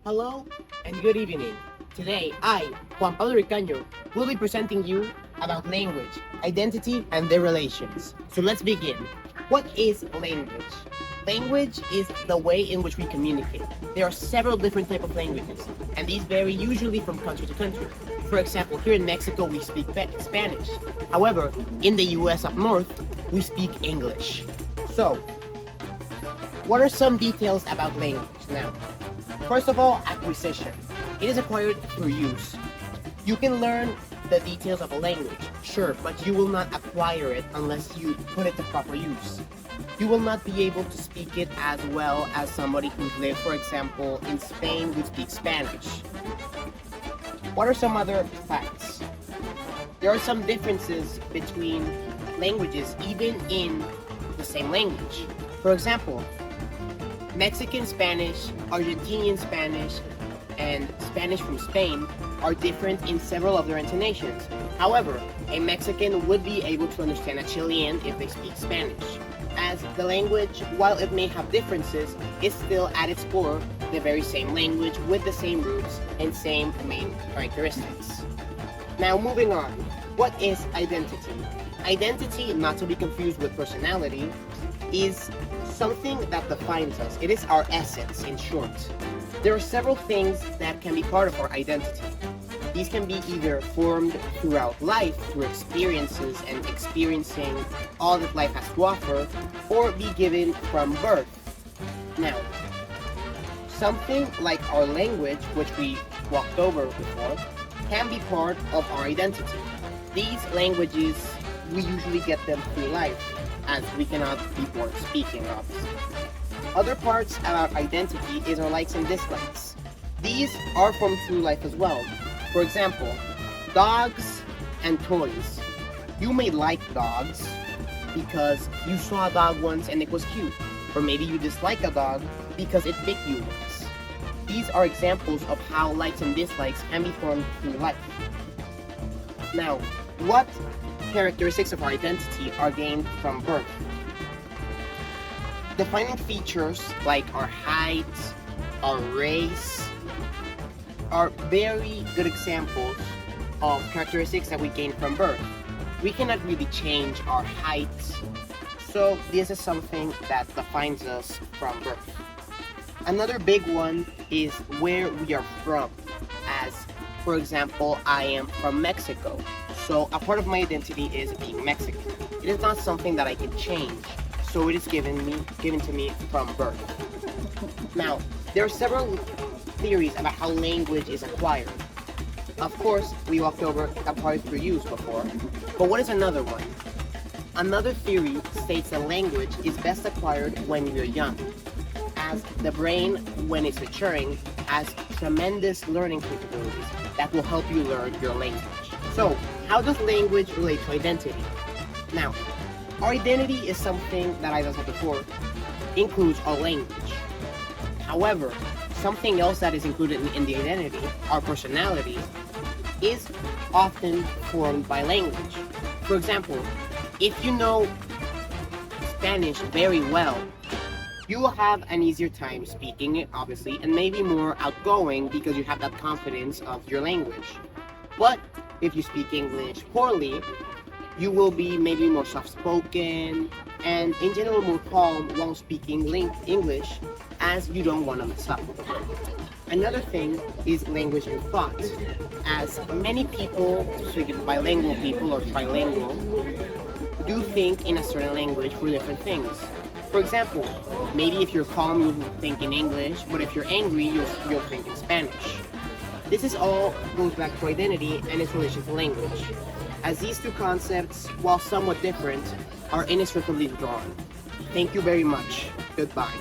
Hello and good evening. Today, I, Juan Pablo Ricaño, will be presenting you about language, identity, and their relations. So let's begin. What is language? Language is the way in which we communicate. There are several different types of languages, and these vary usually from country to country. For example, here in Mexico, we speak Spanish. However, in the US up north, we speak English. So, what are some details about language now? First of all, acquisition. It is acquired through use. You can learn the details of a language, sure, but you will not acquire it unless you put it to proper use. You will not be able to speak it as well as somebody who's lived, for example, in Spain who speaks Spanish. What are some other facts? There are some differences between languages, even in the same language. For example, Mexican Spanish, Argentinian Spanish, and Spanish from Spain are different in several of their intonations. However, a Mexican would be able to understand a Chilean if they speak Spanish, as the language, while it may have differences, is still at its core the very same language with the same roots and same main characteristics. Now moving on, what is identity? Identity, not to be confused with personality, is something that defines us. It is our essence, in short. There are several things that can be part of our identity. These can be either formed throughout life, through experiences and experiencing all that life has to offer, or be given from birth. Now, something like our language, which we walked over before, can be part of our identity. These languages, we usually get them through life, as we cannot be born speaking, obviously. Other parts about identity is our likes and dislikes. These are from through life as well. For example, dogs and toys. You may like dogs because you saw a dog once and it was cute. Or maybe you dislike a dog because it bit you once. These are examples of how likes and dislikes can be formed through life. Now, what characteristics of our identity are gained from birth? Defining features like our height, our race, are very good examples of characteristics that we gain from birth. We cannot really change our height, so this is something that defines us from birth. Another big one is where we are from, as for example, I am from Mexico. So a part of my identity is being Mexican. It is not something that I can change, so it is given to me from birth. Now, there are several theories about how language is acquired. Of course, we walked over acquired through use before, but what is another one? Another theory states that language is best acquired when you're young, as the brain, when it's maturing, has tremendous learning capabilities that will help you learn your language. So, how does language relate to identity? Now, our identity is something that, as I said before, includes our language. However, something else that is included in the identity, our personality, is often formed by language. For example, if you know Spanish very well, you will have an easier time speaking it, obviously, and maybe more outgoing because you have that confidence of your language. But if you speak English poorly, you will be maybe more soft-spoken and in general more calm while speaking English, as you don't want to mess up. Another thing is language and thought, as many people, especially bilingual people or trilingual, do think in a certain language for different things. For example, maybe if you're calm, you'll think in English, but if you're angry, you'll think in Spanish. This is all goes back to identity and its relation to language, as these two concepts, while somewhat different, are inextricably drawn. Thank you very much. Goodbye.